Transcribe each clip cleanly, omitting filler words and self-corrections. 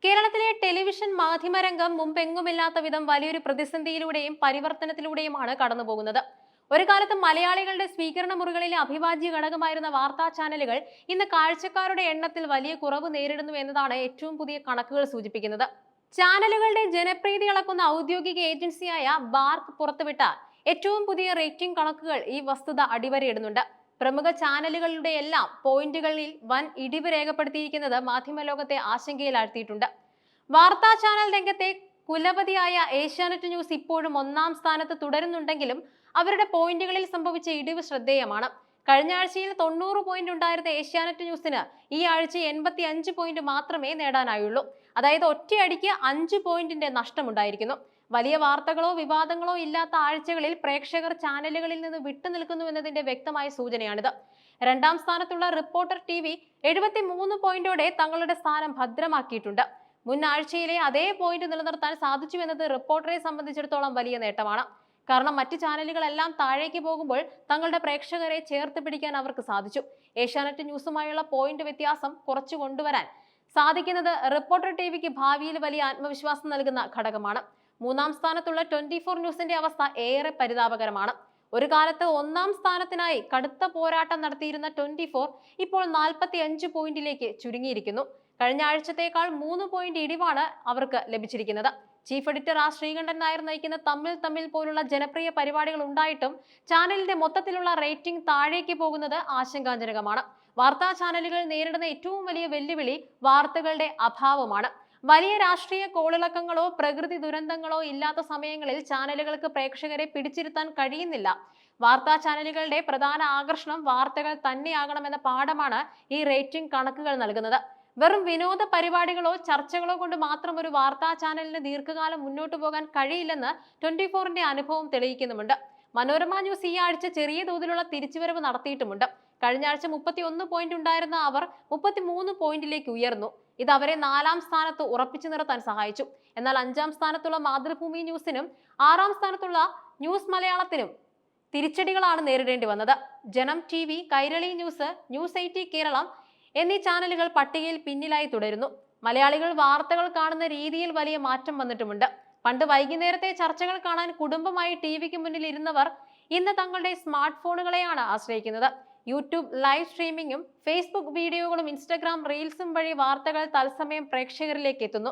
കേരളത്തിലെ ടെലിവിഷൻ മാധ്യമരംഗം മുമ്പെങ്ങുമില്ലാത്ത വിധം വലിയൊരു പ്രതിസന്ധിയിലൂടെയും പരിവർത്തനത്തിലൂടെയുമാണ് കടന്നുപോകുന്നത്. ഒരു കാലത്ത് മലയാളികളുടെ സ്വീകരണ മുറികളിലെ അഭിവാജ്യ ഘടകമായിരുന്ന വാർത്താ ചാനലുകൾ ഇന്ന് കാഴ്ചക്കാരുടെ എണ്ണത്തിൽ വലിയ കുറവ് നേരിടുന്നു എന്നതാണ് ഏറ്റവും പുതിയ കണക്കുകൾ സൂചിപ്പിക്കുന്നത്. ചാനലുകളുടെ ജനപ്രീതി അളക്കുന്ന ഔദ്യോഗിക ഏജൻസിയായ ബാർക്ക് പുറത്തുവിട്ട ഏറ്റവും പുതിയ റേറ്റിംഗ് കണക്കുകൾ ഈ വസ്തുത അടിവരയിടുന്നുണ്ട്. പ്രമുഖ ചാനലുകളുടെ എല്ലാം പോയിന്റുകളിൽ വൻ ഇടിവ് രേഖപ്പെടുത്തിയിരിക്കുന്നത് മാധ്യമലോകത്തെ ആശങ്കയിലാഴ്ത്തിയിട്ടുണ്ട്. വാർത്താ ചാനൽ രംഗത്തെ കുലപതിയായ ഏഷ്യാനെറ്റ് ന്യൂസ് ഇപ്പോഴും ഒന്നാം സ്ഥാനത്ത് തുടരുന്നുണ്ടെങ്കിലും അവരുടെ പോയിന്റുകളിൽ സംഭവിച്ച ഇടിവ് ശ്രദ്ധേയമാണ്. കഴിഞ്ഞ ആഴ്ചയിൽ 90 പോയിന്റ് ഉണ്ടായിരുന്ന ഏഷ്യാനെറ്റ് ന്യൂസിന് ഈ ആഴ്ച 85 പോയിന്റ് മാത്രമേ നേടാനായുള്ളൂ. അതായത് ഒറ്റയടിക്ക് 5 പോയിന്റിന്റെ നഷ്ടമുണ്ടായിരിക്കുന്നു. വലിയ വാർത്തകളോ വിവാദങ്ങളോ ഇല്ലാത്ത ആഴ്ചകളിൽ പ്രേക്ഷകർ ചാനലുകളിൽ നിന്ന് വിട്ടുനിൽക്കുന്നു എന്നതിന്റെ വ്യക്തമായ സൂചനയാണിത്. രണ്ടാം സ്ഥാനത്തുള്ള റിപ്പോർട്ടർ TV 73 പോയിന്റോടെ തങ്ങളുടെ സ്ഥാനം ഭദ്രമാക്കിയിട്ടുണ്ട്. മുൻ ആഴ്ചയിലെ അതേ പോയിന്റ് നിലനിർത്താൻ സാധിച്ചു എന്നത് റിപ്പോർട്ടറെ സംബന്ധിച്ചിടത്തോളം വലിയ നേട്ടമാണ്. കാരണം മറ്റു ചാനലുകളെല്ലാം താഴേക്ക് പോകുമ്പോൾ തങ്ങളുടെ പ്രേക്ഷകരെ ചേർത്ത് പിടിക്കാൻ അവർക്ക് സാധിച്ചു. ഏഷ്യാനെറ്റ് ന്യൂസുമായുള്ള പോയിന്റ് വ്യത്യാസം കുറച്ചു കൊണ്ടുവരാൻ സാധിക്കുന്നത് റിപ്പോർട്ടർ TVക്ക് ഭാവിയിൽ വലിയ ആത്മവിശ്വാസം നൽകുന്ന ഘടകമാണ്. മൂന്നാം സ്ഥാനത്തുള്ള 24 ന്യൂസിന്റെ അവസ്ഥ ഏറെ പരിതാപകരമാണ്. ഒരു കാലത്ത് ഒന്നാം സ്ഥാനത്തിനായി കടുത്ത പോരാട്ടം നടത്തിയിരുന്ന 24 ഇപ്പോൾ 45 പോയിന്റിലേക്ക് ചുരുങ്ങിയിരിക്കുന്നു. കഴിഞ്ഞ ആഴ്ചത്തേക്കാൾ 3 പോയിന്റ് ഇടിവാണ് അവർക്ക് ലഭിച്ചിരിക്കുന്നത്. ചീഫ് എഡിറ്റർ ശ്രീകണ്ഠൻ നായർ നയിക്കുന്ന തമ്മിൽ പോലുള്ള ജനപ്രിയ പരിപാടികൾ ഉണ്ടായിട്ടും ചാനലിന്റെ മൊത്തത്തിലുള്ള റേറ്റിംഗ് താഴേക്ക് പോകുന്നത് ആശങ്കാജനകമാണ്. വാർത്താ ചാനലുകൾ നേരിടുന്ന ഏറ്റവും വലിയ വെല്ലുവിളി വാർത്തകളുടെ അഭാവമാണ്. വലിയ രാഷ്ട്രീയ കോളിളക്കങ്ങളോ പ്രകൃതി ദുരന്തങ്ങളോ ഇല്ലാത്ത സമയങ്ങളിൽ ചാനലുകൾക്ക് പ്രേക്ഷകരെ പിടിച്ചിരുത്താൻ കഴിയുന്നില്ല. വാർത്താ ചാനലുകളുടെ പ്രധാന ആകർഷണം വാർത്തകൾ തന്നെയാകണമെന്ന പാഠമാണ് ഈ റേറ്റിംഗ് കണക്കുകൾ നൽകുന്നത്. വെറും വിനോദ പരിപാടികളോ ചർച്ചകളോ കൊണ്ട് മാത്രം ഒരു വാർത്താ ചാനലിന് ദീർഘകാലം മുന്നോട്ട് പോകാൻ കഴിയില്ലെന്ന് 24ന്റെ അനുഭവം തെളിയിക്കുന്നുമുണ്ട്. മനോരമ ന്യൂസ് ഈ ആഴ്ച ചെറിയ തോതിലുള്ള തിരിച്ചുവരവ് നടത്തിയിട്ടുമുണ്ട്. കഴിഞ്ഞ ആഴ്ച 31 പോയിന്റ് ഉണ്ടായിരുന്ന അവർ 33 പോയിന്റിലേക്ക് ഉയർന്നു. ഇത് അവരെ 4ാം സ്ഥാനത്ത് ഉറപ്പിച്ചു നിർത്താൻ സഹായിച്ചു. എന്നാൽ 5ാം സ്ഥാനത്തുള്ള മാതൃഭൂമി ന്യൂസിനും 6ാം സ്ഥാനത്തുള്ള ന്യൂസ് മലയാളത്തിനും തിരിച്ചടികളാണ് നേരിടേണ്ടി വന്നത്. Janam TV, Kairali news, news 80 Keralam എന്നീ ചാനലുകൾ പട്ടികയിൽ പിന്നിലായി തുടരുന്നു. മലയാളികൾ വാർത്തകൾ കാണുന്ന രീതിയിൽ വലിയ മാറ്റം വന്നിട്ടുമുണ്ട്. പണ്ട് വൈകുന്നേരത്തെ ചർച്ചകൾ കാണാൻ കുടുംബമായി TVക്ക് മുന്നിൽ ഇരുന്നവർ ഇന്ന് തങ്ങളുടെ സ്മാർട്ട് ഫോണുകളെയാണ് ആശ്രയിക്കുന്നത്. യൂട്യൂബ് ലൈവ് സ്ട്രീമിംഗും ഫേസ്ബുക്ക് വീഡിയോകളും ഇൻസ്റ്റഗ്രാം റീൽസും വഴി വാർത്തകൾ തത്സമയം പ്രേക്ഷകരിലേക്ക് എത്തുന്നു.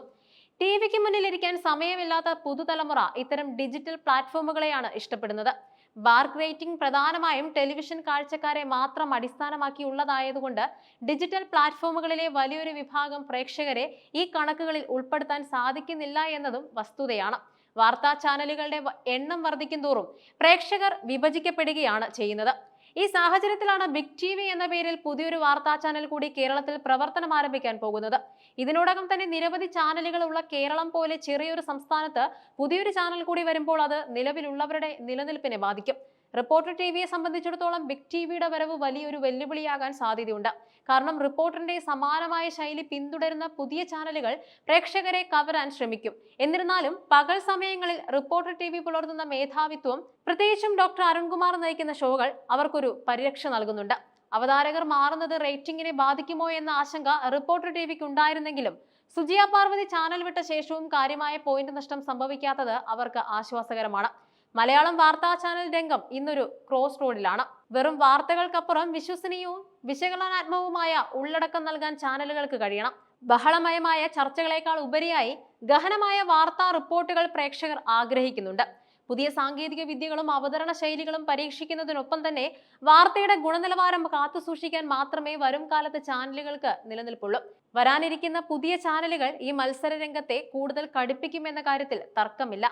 TVക്ക് മുന്നിലിരിക്കാൻ സമയമില്ലാത്ത പുതുതലമുറ ഇത്തരം ഡിജിറ്റൽ പ്ലാറ്റ്ഫോമുകളെയാണ് ഇഷ്ടപ്പെടുന്നത്. ബാർക്ക് റേറ്റിംഗ് പ്രധാനമായും ടെലിവിഷൻ കാഴ്ചക്കാരെ മാത്രം അടിസ്ഥാനമാക്കിയുള്ളതായതുകൊണ്ട് ഡിജിറ്റൽ പ്ലാറ്റ്ഫോമുകളിലെ വലിയൊരു വിഭാഗം പ്രേക്ഷകരെ ഈ കണക്കുകളിൽ ഉൾപ്പെടുത്താൻ സാധിക്കുന്നില്ല എന്നതും വസ്തുതയാണ്. വാർത്താ ചാനലുകളുടെ എണ്ണം വർദ്ധിക്കുന്തോറും പ്രേക്ഷകർ വിഭജിക്കപ്പെടുകയാണ് ചെയ്യുന്നത്. ഈ സാഹചര്യത്തിലാണ് ബിഗ് TV എന്ന പേരിൽ പുതിയൊരു വാർത്താ ചാനൽ കൂടി കേരളത്തിൽ പ്രവർത്തനം ആരംഭിക്കാൻ പോകുന്നത്. ഇതിനോടകം തന്നെ നിരവധി ചാനലുകൾ ഉള്ള കേരളം പോലെ ചെറിയൊരു സംസ്ഥാനത്ത് പുതിയൊരു ചാനൽ കൂടി വരുമ്പോൾ അത് നിലവിലുള്ളവരുടെ നിലനിൽപ്പിനെ ബാധിക്കും. റിപ്പോർട്ടർ TVയെ സംബന്ധിച്ചിടത്തോളം ബിഗ് TVയുടെ വരവ് വലിയൊരു വെല്ലുവിളിയാകാൻ സാധ്യതയുണ്ട്. കാരണം റിപ്പോർട്ടറിന്റെ സമാനമായ ശൈലി പിന്തുടരുന്ന പുതിയ ചാനലുകൾ പ്രേക്ഷകരെ കവരാൻ ശ്രമിക്കും. എന്നിരുന്നാലും പകൽ സമയങ്ങളിൽ റിപ്പോർട്ടർ TV പുലർത്തുന്ന മേധാവിത്വം, പ്രത്യേകിച്ചും ഡോക്ടർ അരുൺകുമാർ നയിക്കുന്ന ഷോകൾ അവർക്കൊരു പരിരക്ഷ നൽകുന്നുണ്ട്. അവതാരകർ മാറുന്നത് റേറ്റിംഗിനെ ബാധിക്കുമോ എന്ന ആശങ്ക റിപ്പോർട്ടർ TVക്ക് ഉണ്ടായിരുന്നെങ്കിലും സുജിയ പാർവതി ചാനൽ വിട്ട ശേഷവും കാര്യമായ പോയിന്റ് നഷ്ടം സംഭവിക്കാത്തത് അവർക്ക് ആശ്വാസകരമാണ്. മലയാളം വാർത്താ ചാനൽ രംഗം ഇന്നൊരു ക്രോസ് റോഡിലാണ്. വെറും വാർത്തകൾക്കപ്പുറം വിശ്വസനീയവും വിശകലനാത്മകവുമായ ഉള്ളടക്കം നൽകാൻ ചാനലുകൾക്ക് കഴിയണം. ബഹളമയമായ ചർച്ചകളേക്കാൾ ഉപരിയായി ഗഹനമായ വാർത്താ റിപ്പോർട്ടുകൾ പ്രേക്ഷകർ ആഗ്രഹിക്കുന്നുണ്ട്. പുതിയ സാങ്കേതിക വിദ്യകളും അവതരണ ശൈലികളും പരീക്ഷിക്കുന്നതിനൊപ്പം തന്നെ വാർത്തയുടെ ഗുണനിലവാരം കാത്തുസൂക്ഷിക്കാൻ മാത്രമേ വരും കാലത്ത് ചാനലുകൾക്ക് നിലനിൽപ്പുള്ളൂ. വരാനിരിക്കുന്ന പുതിയ ചാനലുകൾ ഈ മത്സര രംഗത്തെ കൂടുതൽ കടുപ്പിക്കുമെന്ന കാര്യത്തിൽ തർക്കമില്ല.